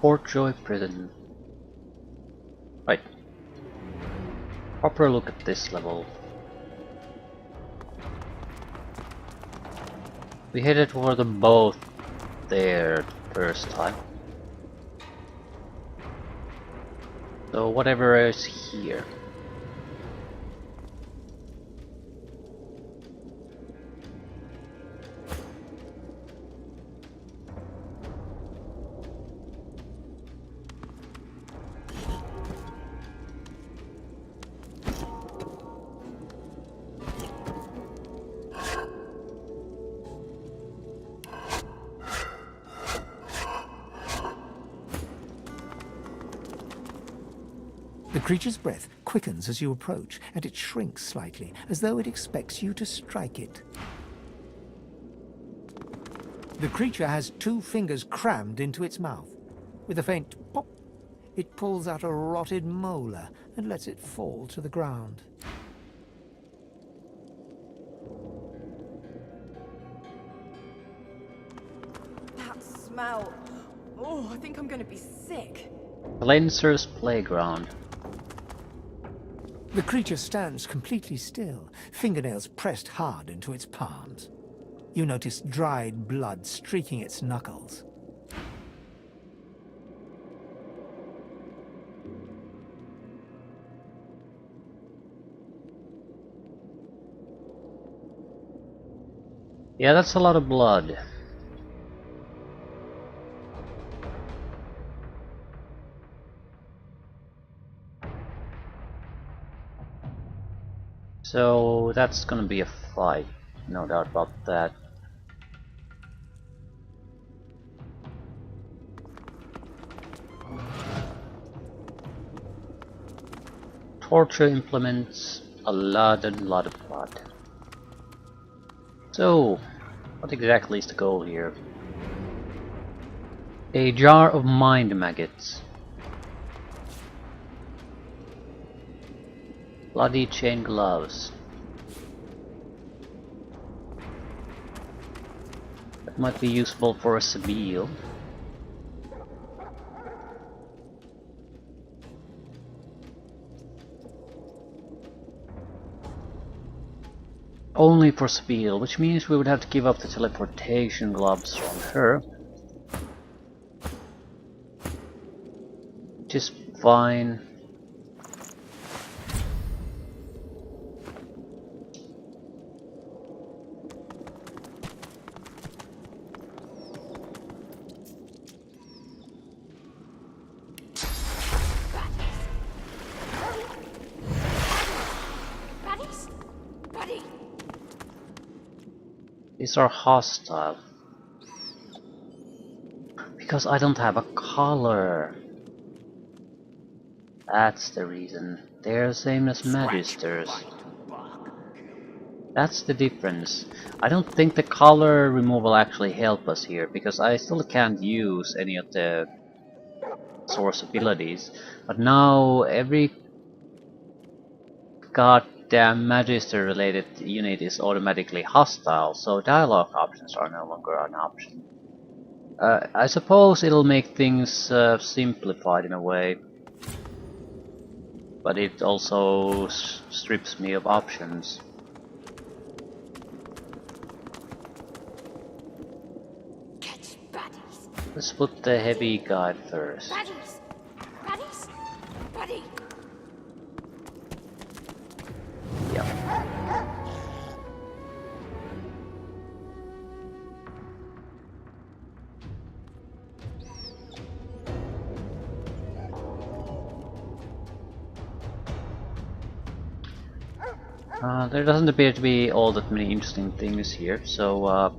Portjoy Prison. Right. Proper look at this level. We headed for the boat there first time. So whatever is here. The creature's breath quickens as you approach, and it shrinks slightly, as though it expects you to strike it. The creature has 2 fingers crammed into its mouth. With a faint pop, it pulls out a rotted molar and lets it fall to the ground. That smell. Oh, I think I'm gonna be sick. Cleanser's Playground. The creature stands completely still, fingernails pressed hard into its palms. You notice dried blood streaking its knuckles. Yeah, that's a lot of blood. So that's gonna be a fight, no doubt about that. Torture implements a lot of blood. So, what exactly is the goal here? A jar of mind maggots. Bloody chain gloves. That might be useful for a Sabille. Only for Sabille, which means we would have to give up the teleportation gloves from her. Which is fine. These are hostile. Because I don't have a collar. That's the reason. They're the same as Magisters. That's the difference. I don't think the collar removal actually help us here, because I still can't use any of the source abilities. But now every goddamn Magister related unit is automatically hostile, so dialogue options are no longer an option. I suppose it'll make things simplified in a way, but it also strips me of options. Catch baddies. Let's put the heavy guy first. Baddies. Baddies. Baddy. Yeah. There doesn't appear to be all that many interesting things here, so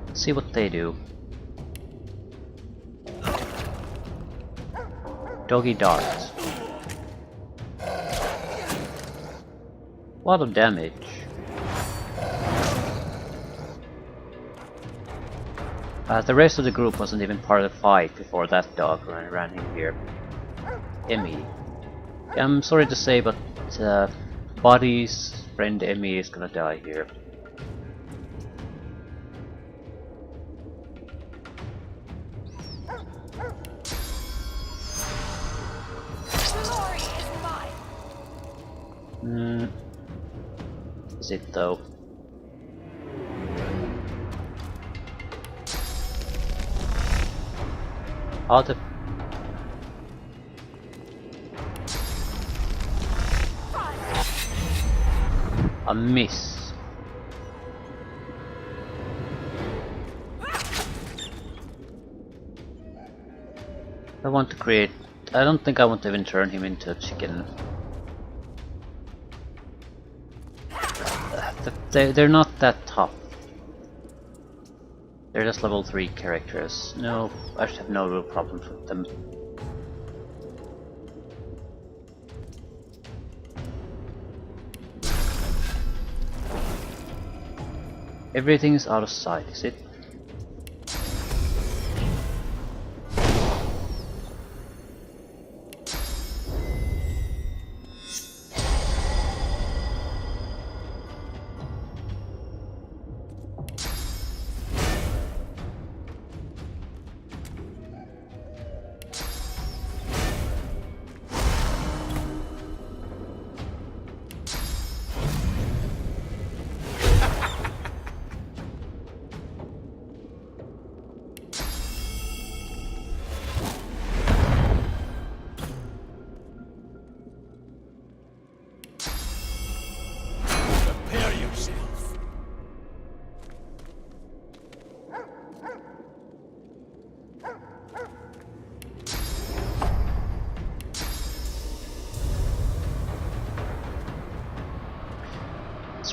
let's see what they do. Doggy darts. A lot of damage. The rest of the group wasn't even part of the fight before that dog ran in here. Emmy. Yeah, I'm sorry to say, but Buddy's friend Emmy is gonna die here. Is it though? How the... A miss. I want to create... I don't think I want to even turn him into a chicken. They're not that tough. They're just level 3 characters. No, I should have no real problems with them. Everything is out of sight, is it?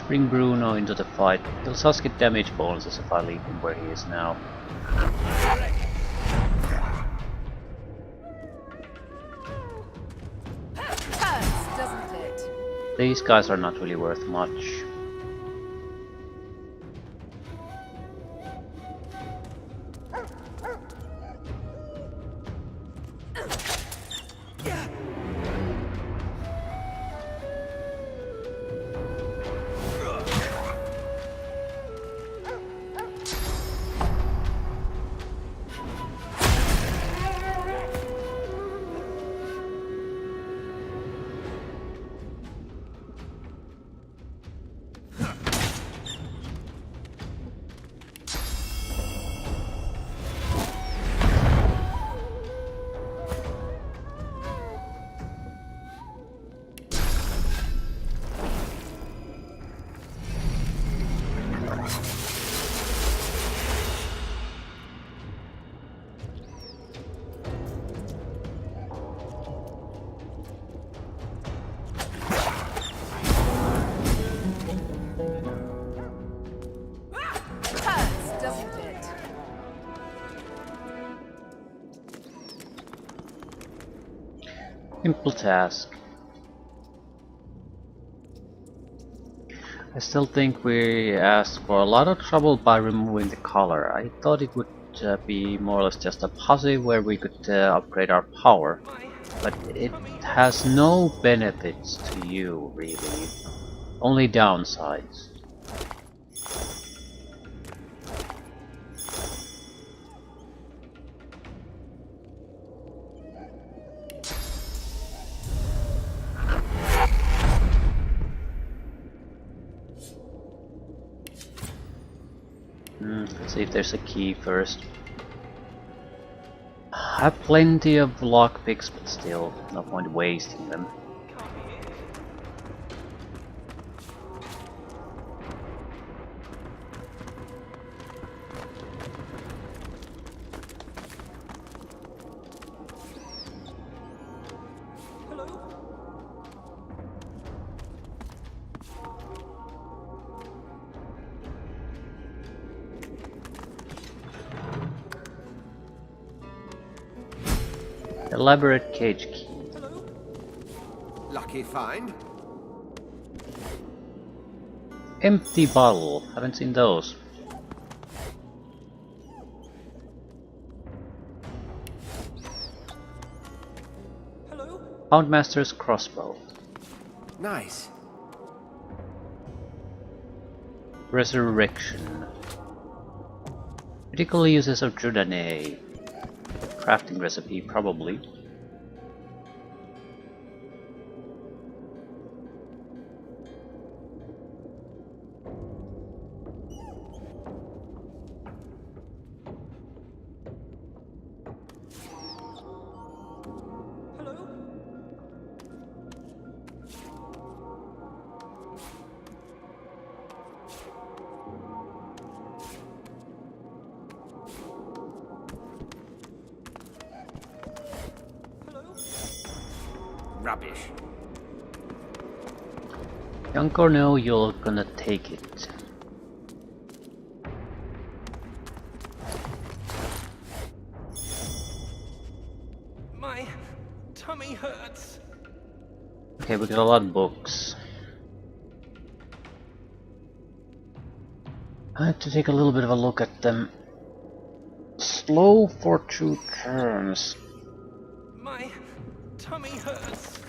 Bring Bruno into the fight. He'll just get damage bonuses if I leave him where he is now. Hurts, doesn't it? These guys are not really worth much. Simple task. I still think we asked for a lot of trouble by removing the color. I thought it would be more or less just a puzzle where we could upgrade our power, but it has no benefits to you really, only downsides. Let's see if there's a key first. I have plenty of lockpicks, but still, no point wasting them. Elaborate cage key. Lucky find. Empty bottle. Haven't seen those. Houndmaster's crossbow. Nice. Resurrection. Critical uses of Divinity. Crafting recipe, probably. rubbish. Young or no, you're gonna take it. My tummy hurts. Okay, we got a lot of books. I have to take a little bit of a look at them. Slow for 2 turns. My tummy hurts.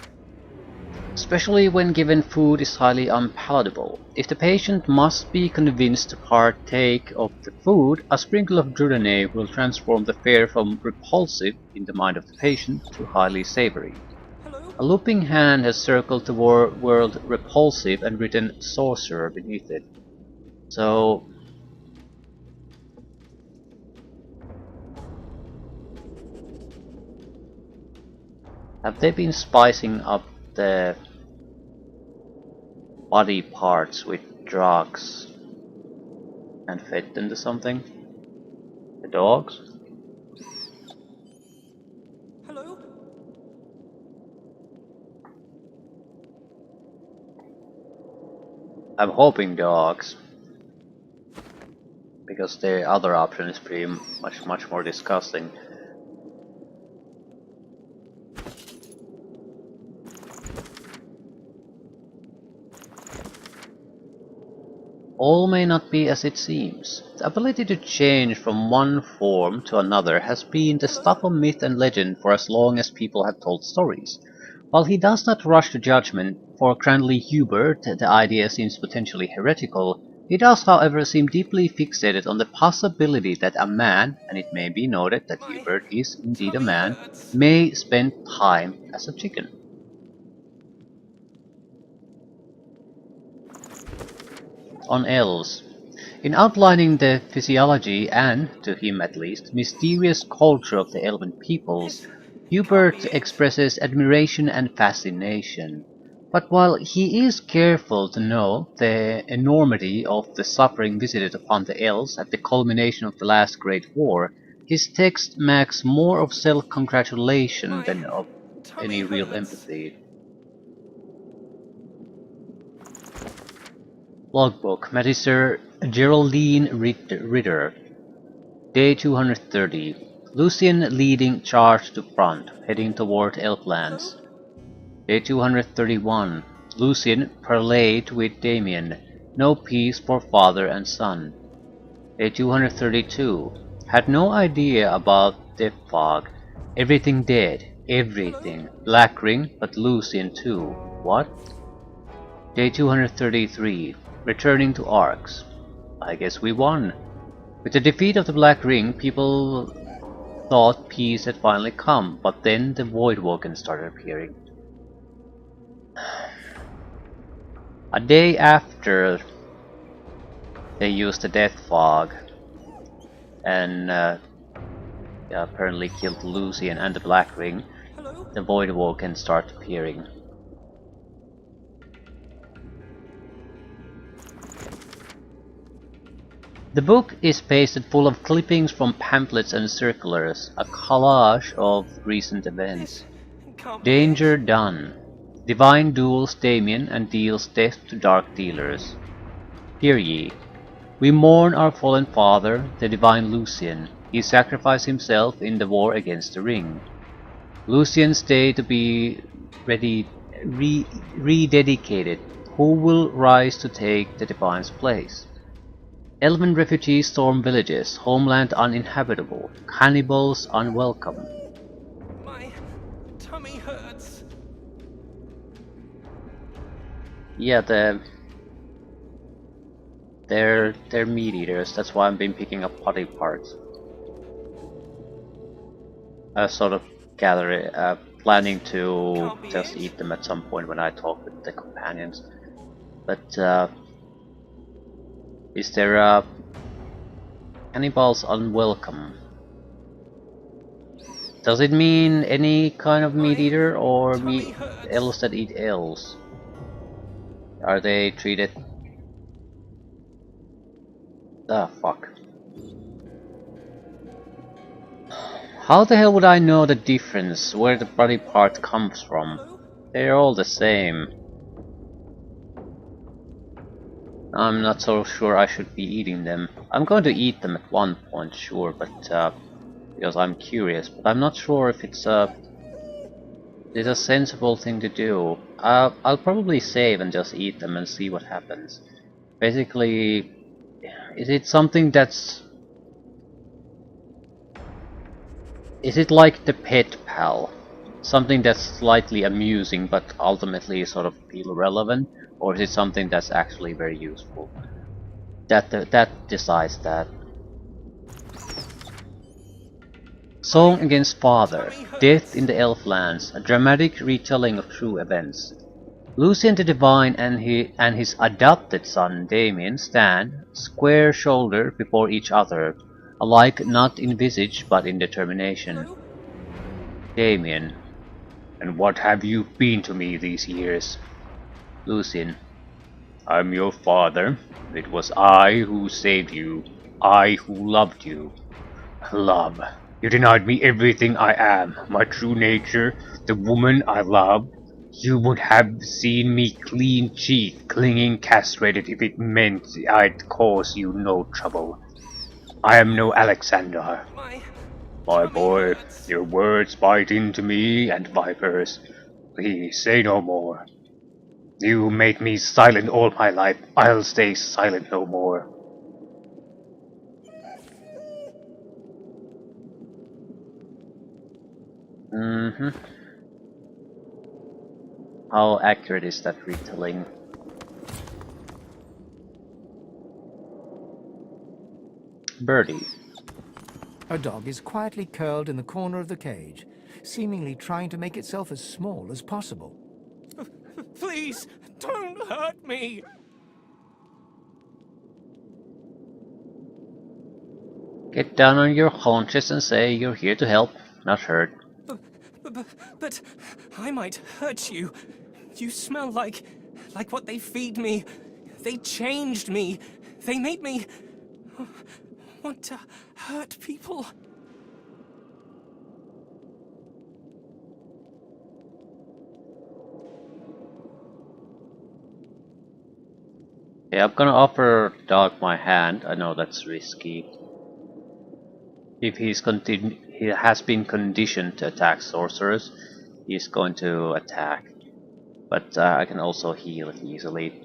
Especially when given food is highly unpalatable. If the patient must be convinced to partake of the food, a sprinkle of Duvernay will transform the fare from repulsive in the mind of the patient to highly savory. Hello? A looping hand has circled the word repulsive and written sorcerer beneath it. So have they been spicing up the body parts with drugs and fed them to something? The dogs? Hello? I'm hoping dogs, because the other option is pretty much more disgusting. All may not be as it seems. The ability to change from one form to another has been the stuff of myth and legend for as long as people have told stories. While he does not rush to judgment, for Cranley Hubert the idea seems potentially heretical, he does however seem deeply fixated on the possibility that a man, and it may be noted that My Hubert is indeed a tummy man, hurts. may spend time as a chicken. On elves. In outlining the physiology and, to him at least, mysterious culture of the elven peoples, This can't be Hubert it. expresses admiration and fascination. But while he is careful to know the enormity of the suffering visited upon the elves at the culmination of the last great war, his text smacks more of self-congratulation My than of tummy any real hurts. empathy. Logbook: Magister Geraldine Ritter. Day 230. Lucian leading charge to front, heading toward Elflands. Hello? Day 231. Lucian parleyed with Damien. No peace for father and son. Day 232. Had no idea about the fog. Everything dead. Hello? Everything. Black ring, but Lucian too. What? Day 233. Returning to Arx. I guess we won. With the defeat of the Black Ring, people thought peace had finally come, but then the Voidwoken started appearing. A day after they used the Death Fog and apparently killed Lucian and the Black Ring, Hello? the Voidwoken started appearing. The book is pasted full of clippings from pamphlets and circulars, a collage of recent events. This can't be Danger it. done. Divine duels Damien and deals death to dark dealers. Hear ye. We mourn our fallen father, the divine Lucian. He sacrificed himself in the war against the ring. Lucian's day to be rededicated. Who will rise to take the divine's place? Elven refugees storm villages, homeland uninhabitable, cannibals unwelcome. My tummy hurts. Yeah, they're meat eaters. That's why I've been picking up body parts. I sort of planning to Can't be just it. eat them at some point when I talk with the companions. But is there cannibals unwelcome? Does it mean any kind of meat My eater or tummy meat hurts. elves that eat elves? Are they treated? Ah, fuck. How the hell would I know the difference where the body part comes from? Hello? They're all the same. I'm not so sure I should be eating them. I'm going to eat them at one point, sure, but because I'm curious, but I'm not sure if it's a sensible thing to do. I'll probably save and just eat them and see what happens. Basically, is it something that's... Is it like the pet pal? Something that's slightly amusing but ultimately sort of irrelevant? Or is it something that's actually very useful? That decides that. Song Against Father, Death in the Elflands, a dramatic retelling of true events. Lucian the Divine and his adopted son Damien stand, square-shouldered before each other, alike not in visage but in determination. Hello? Damien, and what have you been to me these years? Lucian, I'm your father. It was I who saved you. I who loved you. Love. You denied me everything I am, my true nature, the woman I love. You would have seen me clean cheek, clinging castrated if it meant I'd cause you no trouble. I am no Alexander. My My tummy boy, hurts. your words bite into me and vipers. Please say no more. You made me silent all my life. I'll stay silent no more. How accurate is that retelling? Birdie. A dog is quietly curled in the corner of the cage, seemingly trying to make itself as small as possible. Please, don't hurt me. Get down on your haunches and say you're here to help, not hurt. But I might hurt you. You smell like what they feed me. They changed me. They made me want to hurt people. Yeah, I'm gonna offer dog my hand. I know that's risky. If he has been conditioned to attack sorcerers, he's going to attack. But I can also heal easily.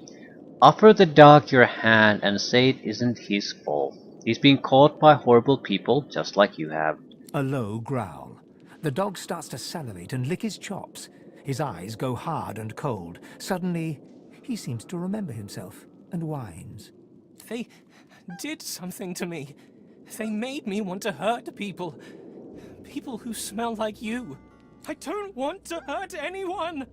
Offer the dog your hand and say it isn't his fault. He's been caught by horrible people, just like you have. A low growl. The dog starts to salivate and lick his chops. His eyes go hard and cold. Suddenly, he seems to remember himself and whines. They did something to me. They made me want to hurt people. People who smell like you. I don't want to hurt anyone.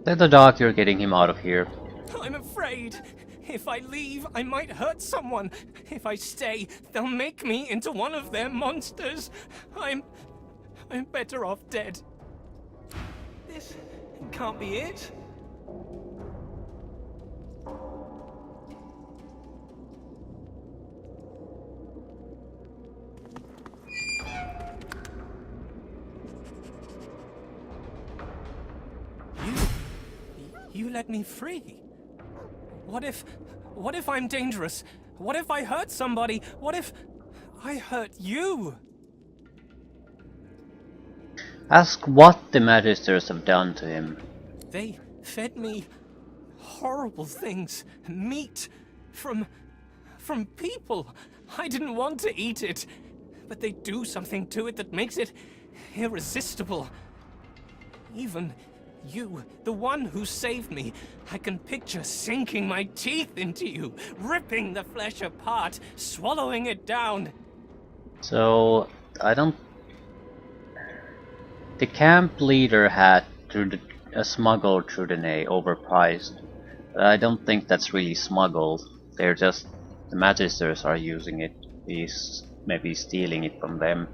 Tell the dog you're getting him out of here. I'm afraid. If I leave, I might hurt someone. If I stay, they'll make me into one of their monsters. I'm better off dead. This can't be it. You let me free. What if I'm dangerous? What if I hurt somebody? What if I hurt you? Ask what the Magisters have done to him. They fed me horrible things. Meat from people. I didn't want to eat it, but they do something to it that makes it irresistible. Even you, the one who saved me, I can picture sinking my teeth into you, ripping the flesh apart, swallowing it down. So, I don't... The camp leader had smuggled through the Nay, overpriced. But I don't think that's really smuggled. They're just... The Magisters are using it. He's maybe stealing it from them.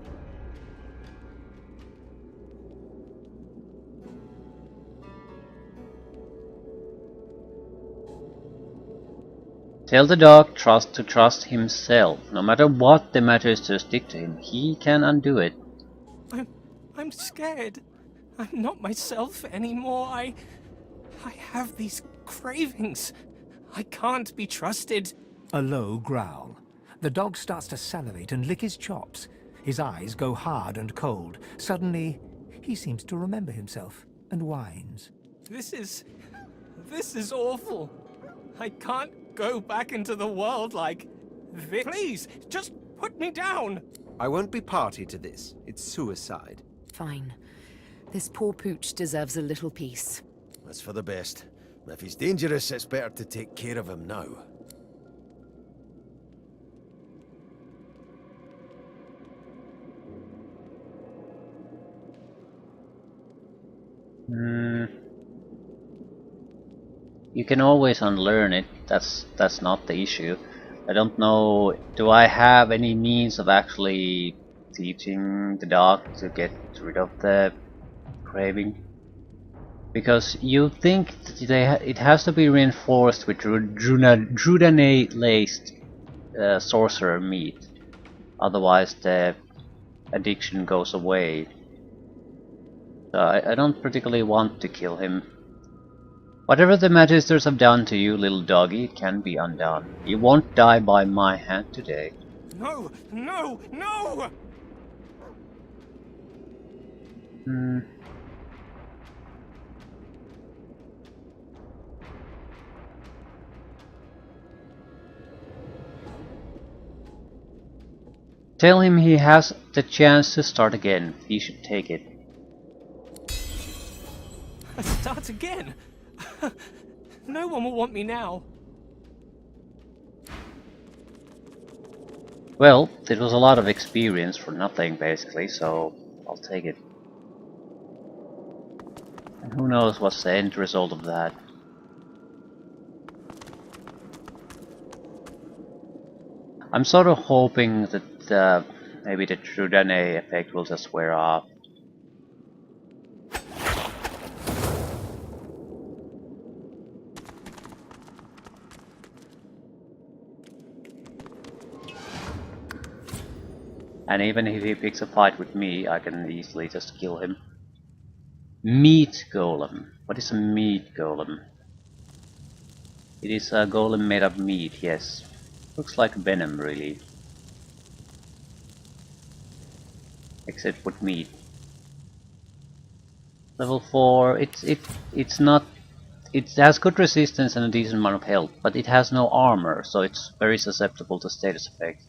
Tell the dog to trust himself. No matter what the Magisters did to him, he can undo it. I'm scared. I'm not myself anymore. I have these cravings. I can't be trusted. A low growl. The dog starts to salivate and lick his chops. His eyes go hard and cold. Suddenly, he seems to remember himself and whines. This is awful. I can't go back into the world like this. Please, just put me down. I won't be party to this. It's suicide. Fine. This poor pooch deserves a little peace. That's for the best. If he's dangerous, it's better to take care of him now. You can always unlearn it. That's not the issue. I don't know. Do I have any means of actually teaching the dog to get rid of the craving? Because you think that it has to be reinforced with Drudanate-laced sorcerer meat. Otherwise, the addiction goes away. So I don't particularly want to kill him. Whatever the Magisters have done to you, little doggy, it can be undone. You won't die by my hand today. No, no, no! Tell him he has the chance to start again. He should take it. Start again? No one will want me now. Well, it was a lot of experience for nothing, basically, so I'll take it. And who knows what's the end result of that. I'm sort of hoping that maybe the Trudane effect will just wear off. And even if he picks a fight with me, I can easily just kill him. Meat golem. What is a meat golem? It is a golem made of meat, yes. Looks like venom, really. Except with meat. Level 4, it's not... It has good resistance and a decent amount of health, but it has no armor, so it's very susceptible to status effects.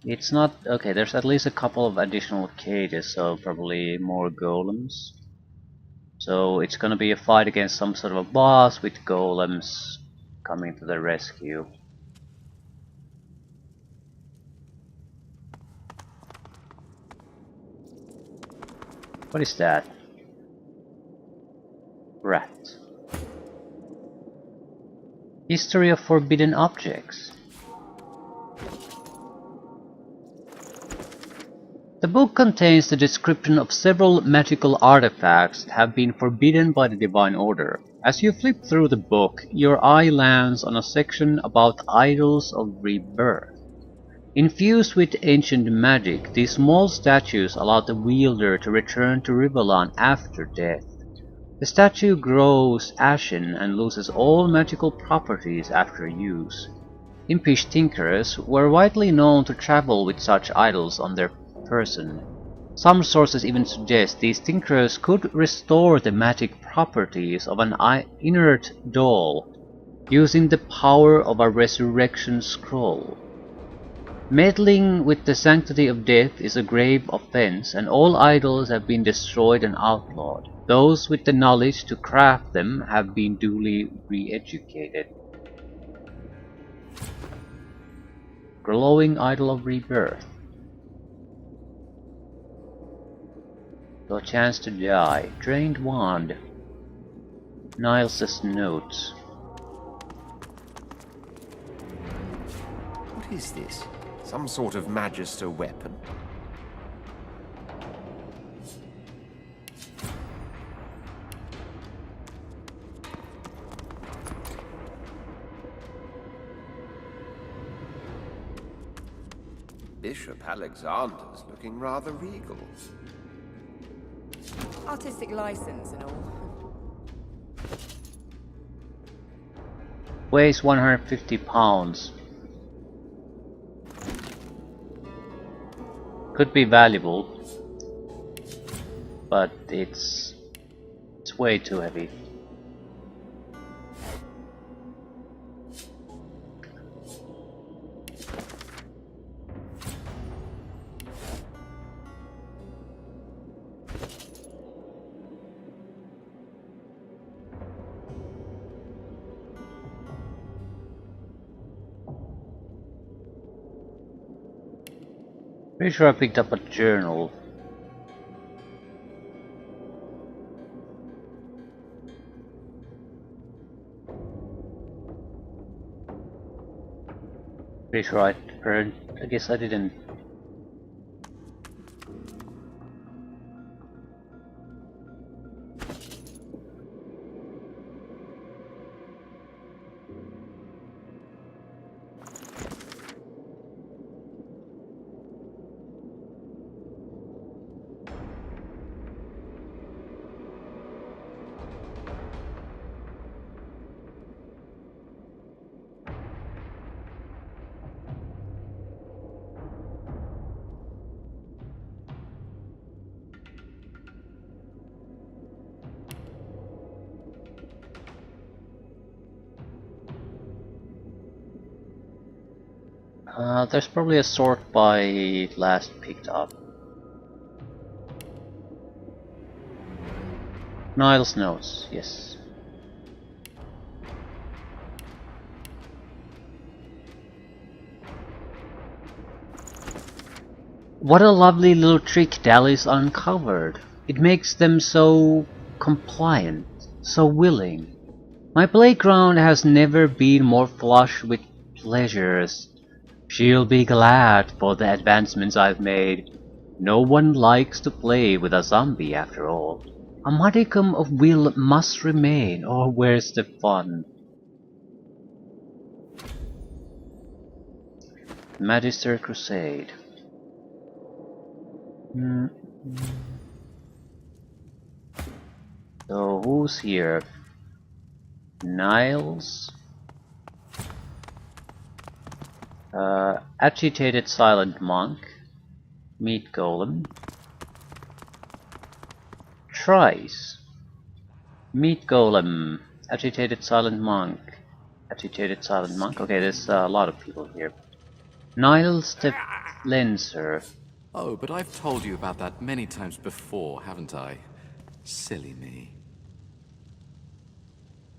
It's not... okay, there's at least a couple of additional cages, so probably more golems. So it's gonna be a fight against some sort of a boss with golems coming to the rescue. What is that? Rat. History of forbidden objects. The book contains the description of several magical artifacts that have been forbidden by the Divine Order. As you flip through the book, your eye lands on a section about idols of rebirth. Infused with ancient magic, these small statues allow the wielder to return to Rivalan after death. The statue grows ashen and loses all magical properties after use. Impish tinkerers were widely known to travel with such idols on their person. Some sources even suggest these tinkerers could restore the magic properties of an inert doll using the power of a resurrection scroll. Meddling with the sanctity of death is a grave offense, and all idols have been destroyed and outlawed. Those with the knowledge to craft them have been duly re-educated. Glowing idol of rebirth. No chance to die. Drained wand. Niles' notes. What is this? Some sort of magister weapon? Bishop Alexander's looking rather regal. Artistic license and all. Weighs 150 pounds. Could be valuable, but it's way too heavy. Pretty sure I picked up a journal. Pretty sure I guess I didn't. There's probably a sort by last picked up. Niles notes, yes. What a lovely little trick Dally's uncovered. It makes them so compliant, so willing. My playground has never been more flush with pleasures. She'll be glad for the advancements I've made. No one likes to play with a zombie after all. A modicum of will must remain, or where's the fun? Magister Crusade. So who's here? Niles? Agitated Silent Monk. Meat Golem. Trice. Meat Golem. Agitated Silent Monk. Agitated Silent Monk. Okay, there's a lot of people here. Niles the Cleanser. Oh, but I've told you about that many times before, haven't I? Silly me.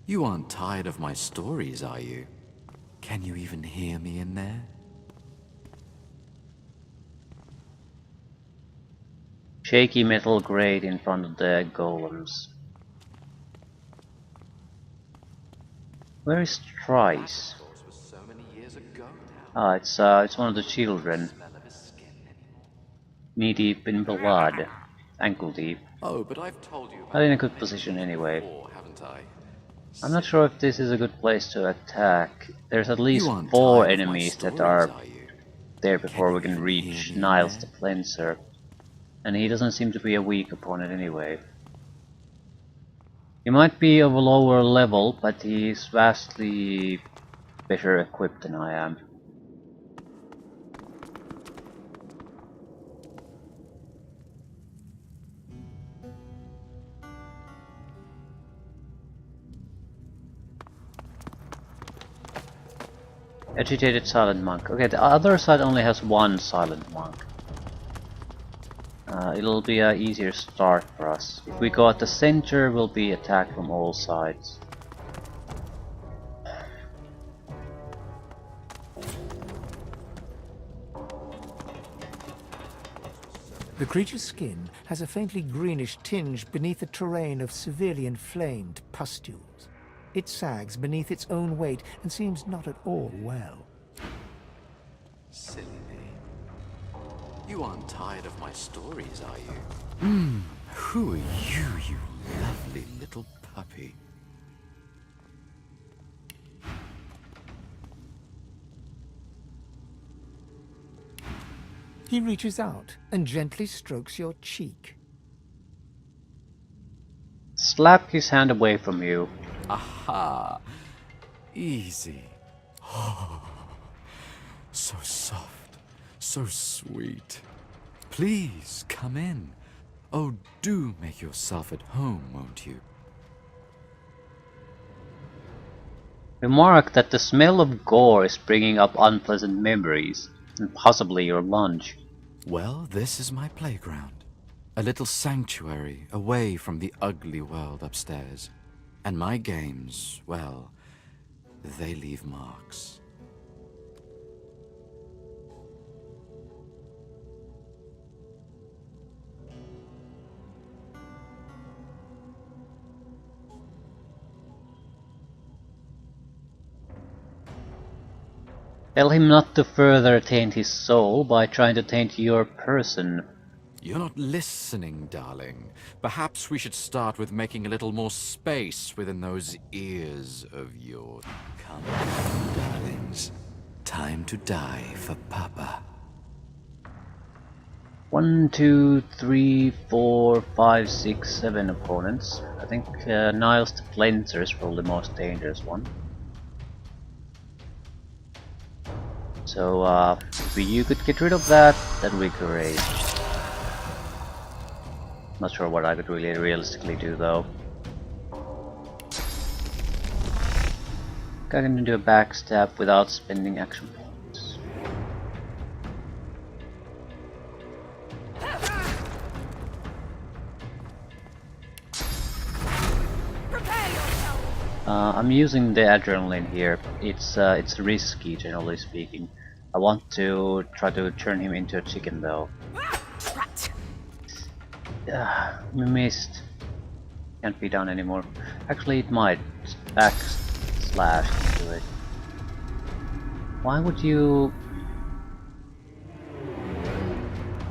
You aren't tired of my stories, are you? Can you even hear me in there? Shaky metal grate in front of the golems. Where is Trice? Ah, it's one of the children. Knee deep in blood, ankle deep. Oh, but I've told you Not in a good position anyway. before, haven't I? I'm not sure if this is a good place to attack. There's at least You aren't 4 tired of my enemies that stories, are you? there before Can we you can even reach hear me in Niles there? the Cleanser. And he doesn't seem to be a weak opponent anyway. He might be of a lower level, but he's vastly better equipped than I am. Agitated Silent Monk. Okay, the other side only has 1 Silent Monk. It'll be an easier start for us. If we go at the center, we'll be attacked from all sides. The creature's skin has a faintly greenish tinge beneath a terrain of severely inflamed pustules. It sags beneath its own weight and seems not at all well. Silly me. You aren't tired of my stories, are you? Who are you, you lovely little puppy? He reaches out and gently strokes your cheek. Slap his hand away from you. Aha! Easy. So soft, so sweet. Please come in. Oh, do make yourself at home, won't you? Remark that the smell of gore is bringing up unpleasant memories, and possibly your lunch. Well, this is my playground. A little sanctuary away from the ugly world upstairs. And my games, well, they leave marks. Tell him not to further taint his soul by trying to taint your person. You're not listening, darling. Perhaps we should start with making a little more space within those ears of yours. Come, darlings. Time to die for Papa. 1, 2, 3, 4, 5, 6, 7 opponents. I think Niles the Cleanser is probably the most dangerous one. So if you could get rid of that, that would be great. Not sure what I could really realistically do though. I can do a backstab without spending action points. I'm using the adrenaline here. It's risky, generally speaking. I want to try to turn him into a chicken though. We missed. Can't be done anymore. Actually, it might backslash into it. Why would you?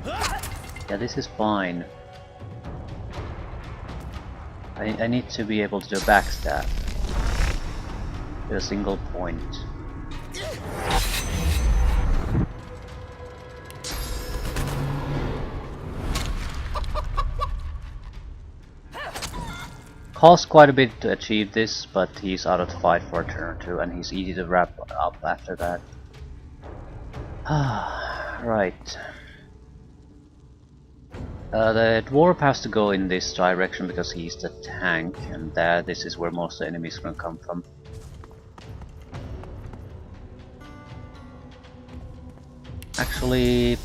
Yeah, this is fine. I need to be able to do a backstab. To a single point. Costs quite a bit to achieve this, but he's out of the fight for a turn or two, and he's easy to wrap up after that. Right. The dwarf has to go in this direction because he's the tank, and this is where most of the enemies are going to come from. Actually,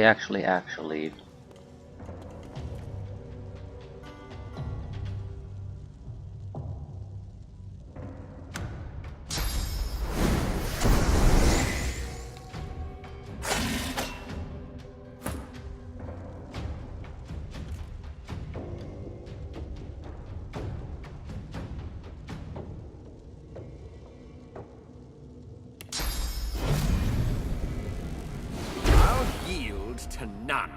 actually. To none.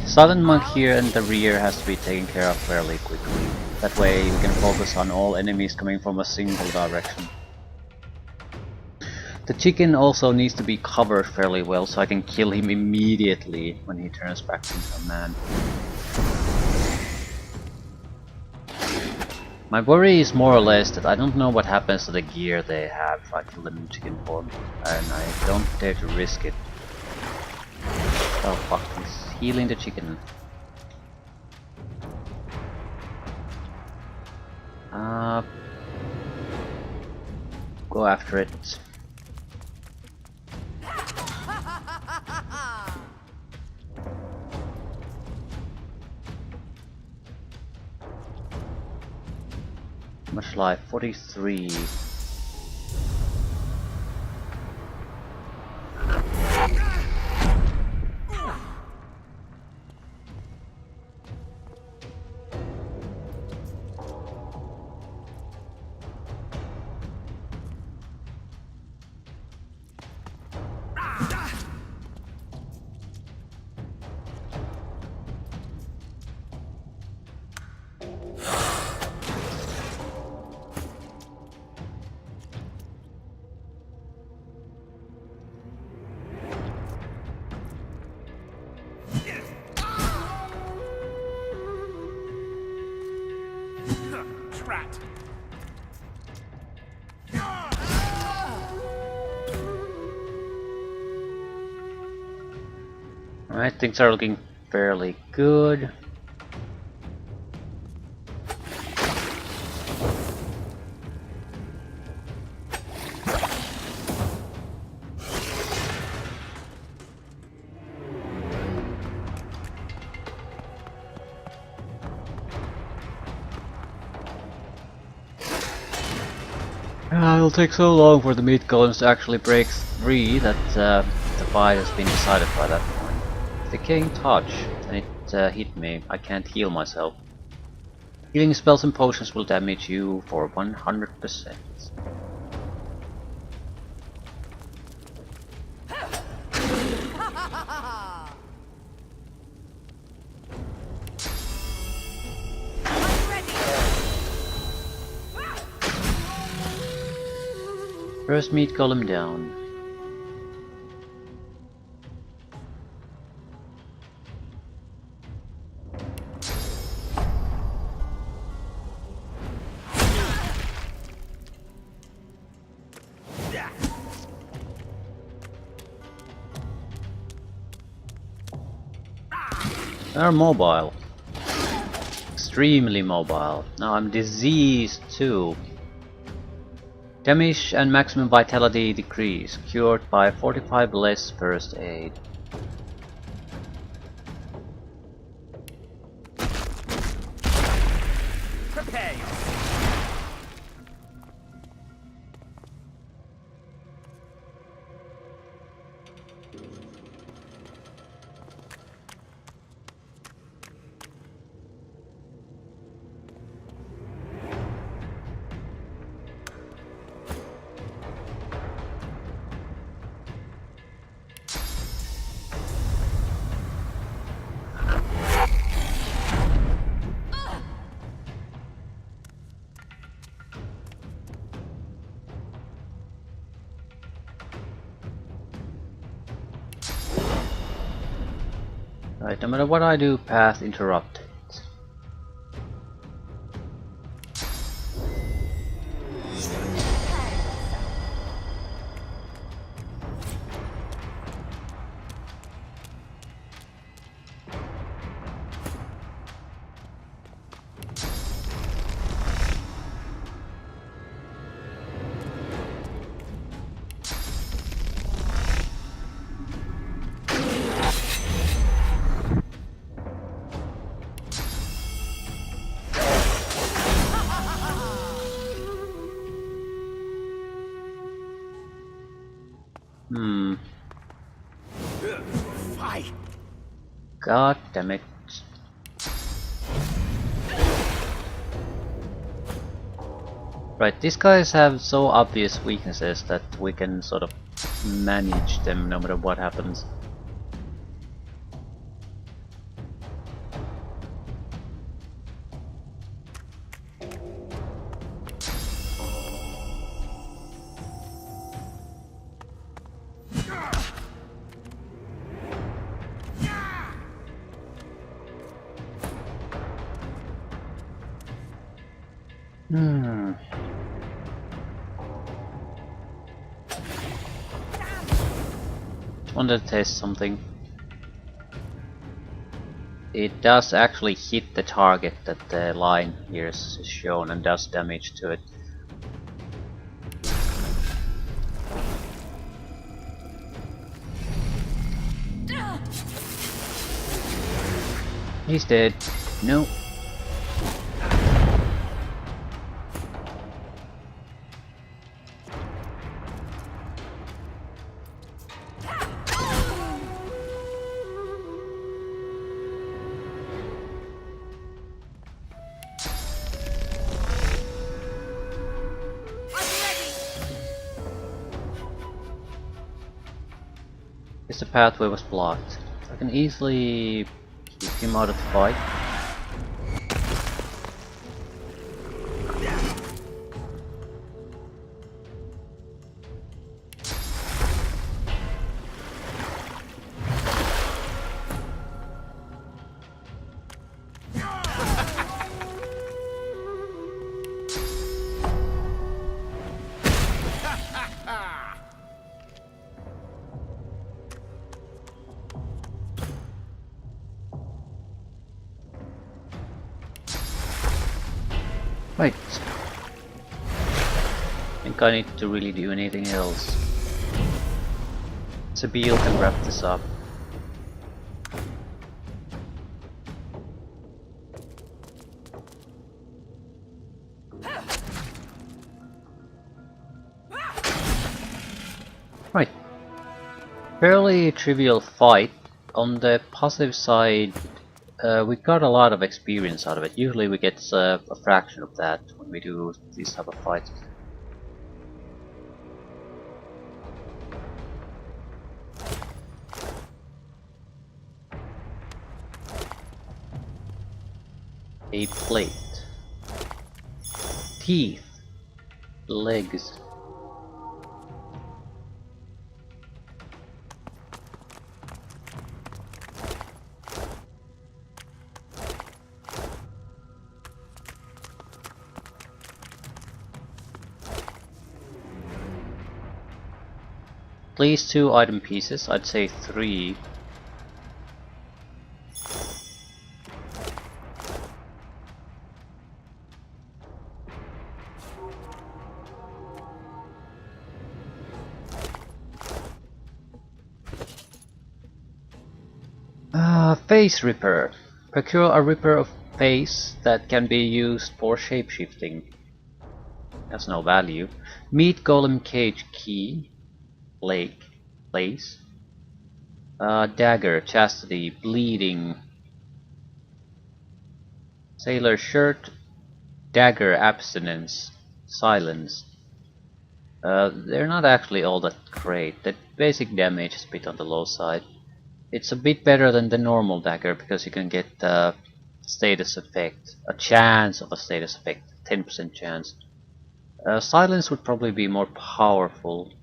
Southern monk here and the rear has to be taken care of fairly quickly. That way we can focus on all enemies coming from a single direction. The chicken also needs to be covered fairly well so I can kill him immediately when he turns back into a man. My worry is more or less that I don't know what happens to the gear they have if I kill them in chicken form, and I don't dare to risk it. Oh fuck, he's healing the chicken. Go after it. Much life, 43. Alright, things are looking fairly good. It'll take so long for the meat golems to actually break free that the fight has been decided by that point. Decaying touch, and it hit me. I can't heal myself. Healing spells and potions will damage you for 100%. First meat golem down. They're mobile. Extremely mobile. Now I'm diseased too. Damage and maximum vitality decrease, cured by 45 less first aid. Prepare. Right, no matter what I do, path interrupted. Fight. God damn it. Right, these guys have so obvious weaknesses that we can sort of manage them no matter what happens. Wanted to test something. It does actually hit the target that the line here is shown and does damage to it. He's dead. No. Guess the pathway was blocked. I can easily keep him out of the fight. Right. I think I need to really do anything else. Sabine can wrap this up. Right. Fairly trivial fight. On the positive side, we got a lot of experience out of it. Usually we get a fraction of that when we do these type of fights. A plate. Teeth. Legs. At least 2 item pieces, I'd say 3. Face Ripper. Procure a Ripper of face that can be used for shapeshifting. Has no value. Meat Golem Cage Key. Lake. Place. Dagger. Chastity. Bleeding. Sailor Shirt. Dagger. Abstinence. Silence. They're not actually all that great. The basic damage is a bit on the low side. It's a bit better than the normal dagger because you can get status effect, a chance of a status effect, 10% chance. Silence would probably be more powerful.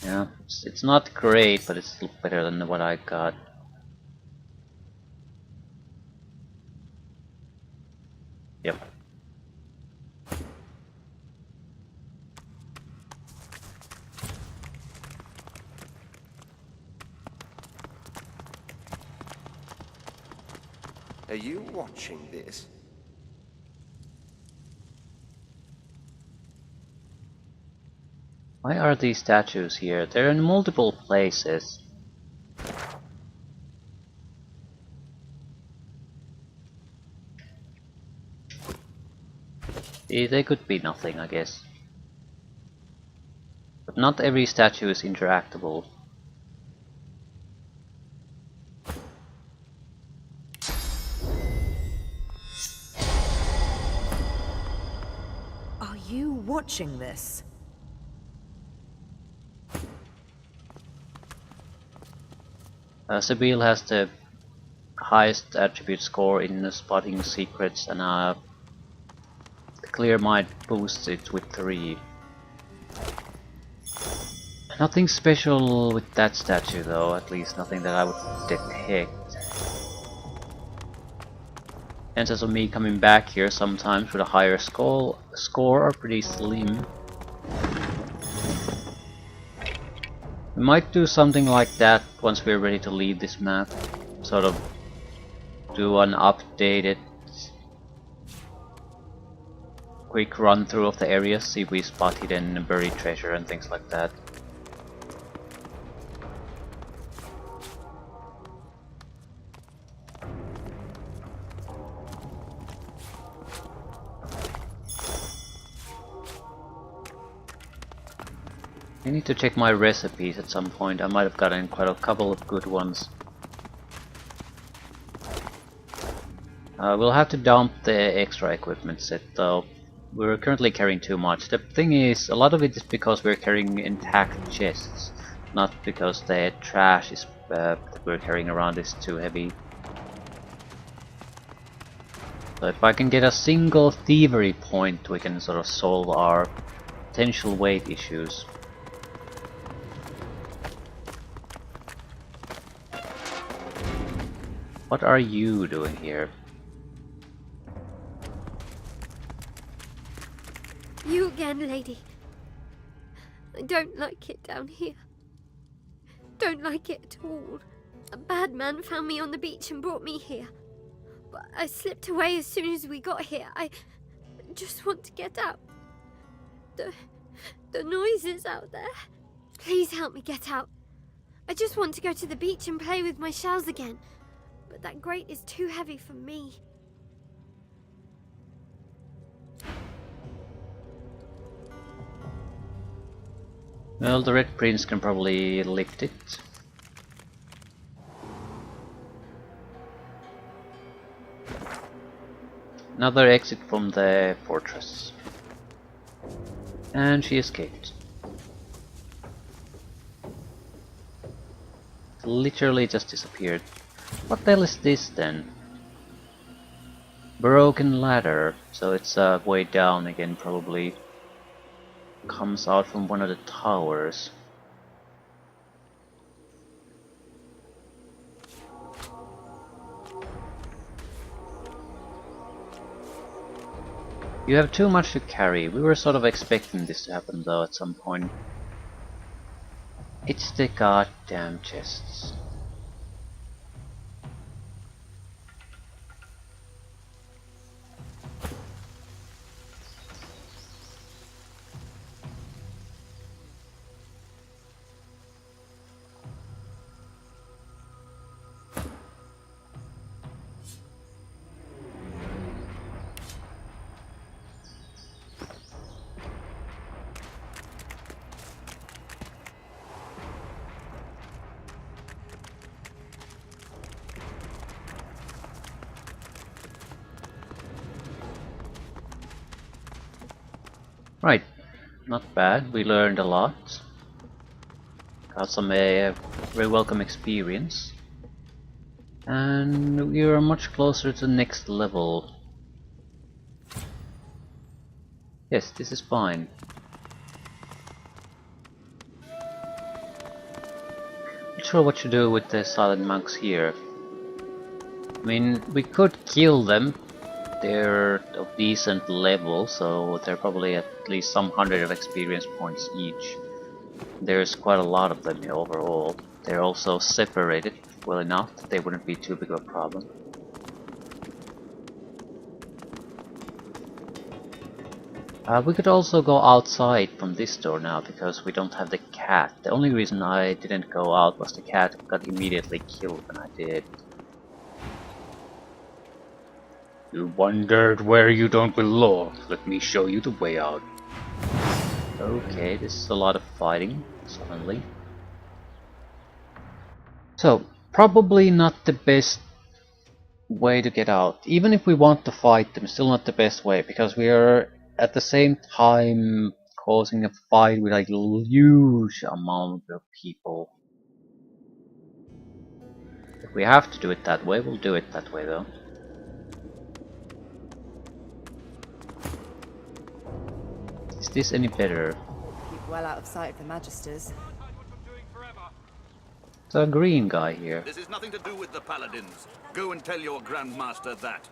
Yeah, it's not great, but it's still better than what I got. Yep. Are you watching this? Why are these statues here? They're in multiple places. They could be nothing, I guess. But not every statue is interactable. Are you watching this? Sabine has the highest attribute score in spotting secrets, and the clear mind boosts it with 3. Nothing special with that statue though, at least nothing that I would detect. Chances of me coming back here sometimes with a higher score are pretty slim. We might do something like that once we're ready to leave this map. Sort of do an updated quick run through of the area, see if we spot hidden buried treasure and things like that. I need to check my recipes at some point. I might have gotten quite a couple of good ones. We'll have to dump the extra equipment set though. We're currently carrying too much. The thing is, a lot of it is because we're carrying intact chests, not because the trash is, that we're carrying around is too heavy. So if I can get a single thievery point, we can sort of solve our potential weight issues. What are you doing here? You again, lady. I don't like it down here. Don't like it at all. A bad man found me on the beach and brought me here. but I slipped away as soon as we got here. I just want to get out. The noises out there. Please help me get out. I just want to go to the beach and play with my shells again. But that grate is too heavy for me. Well, the Red Prince can probably lift it. Another exit from the fortress. And she escaped. Literally just disappeared. What the hell is this then? Broken ladder. So it's way down again, probably. Comes out from one of the towers. You have too much to carry. We were sort of expecting this to happen though at some point. It's the goddamn chests. Right, not bad. We learned a lot. Got some very welcome experience. And we are much closer to the next level. Yes, this is fine. Not sure what to do with the silent monks here. I mean, we could kill them. They're of decent level, so they're probably at least some hundred of experience points each. There's quite a lot of them overall. They're also separated well enough that they wouldn't be too big of a problem. We could also go outside from this door now because we don't have the cat. The only reason I didn't go out was the cat got immediately killed when I did. You wondered where you don't belong. Let me show you the way out. Okay, this is a lot of fighting, suddenly. So, probably not the best way to get out. Even if we want to fight them, still not the best way, because we are at the same time causing a fight with a huge amount of people. If we have to do it that way, we'll do it that way though. Is this any better? Keep well out of sight of the Magisters. There's a green guy here. This is nothing to do with the Paladins. Go and tell your Grandmaster that.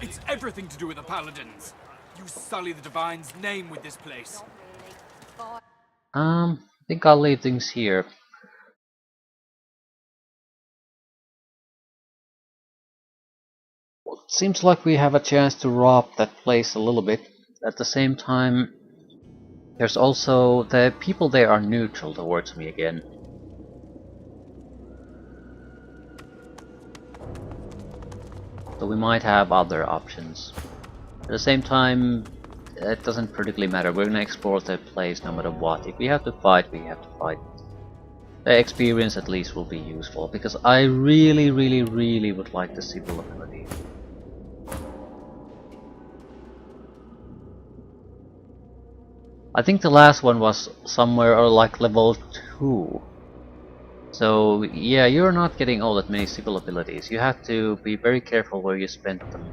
It's everything to do with the Paladins. You sully the Divine's name with this place. I think I'll leave things here. Well, it seems like we have a chance to rob that place a little bit. At the same time, there's also the people there are neutral towards me again. So we might have other options. At the same time, it doesn't particularly matter. We're gonna explore the place no matter what. If we have to fight, we have to fight. The experience at least will be useful, because I really would like to see the ability. I think the last one was somewhere or like level 2. So yeah, you're not getting all that many civil abilities. You have to be very careful where you spend them.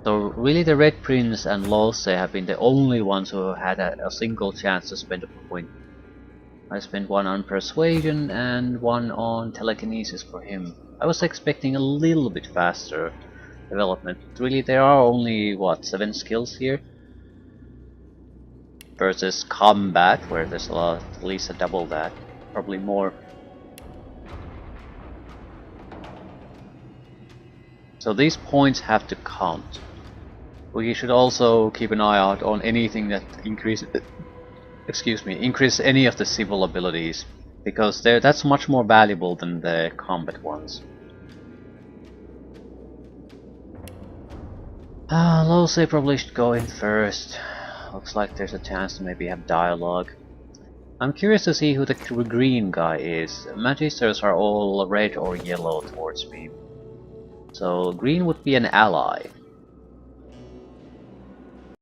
So really the Red Prince and Lose have been the only ones who had a single chance to spend a point. I spent one on Persuasion and one on Telekinesis for him. I was expecting a little bit faster development. Really, there are only, what, 7 skills here? Versus Combat, where there's a lot, at least a double that. Probably more. So these points have to count. We should also keep an eye out on anything that increase any of the civil abilities, because that's much more valuable than the combat ones. Losey probably should go in first. Looks like there's a chance to maybe have dialogue. I'm curious to see who the green guy is. Magisters are all red or yellow towards me. So green would be an ally.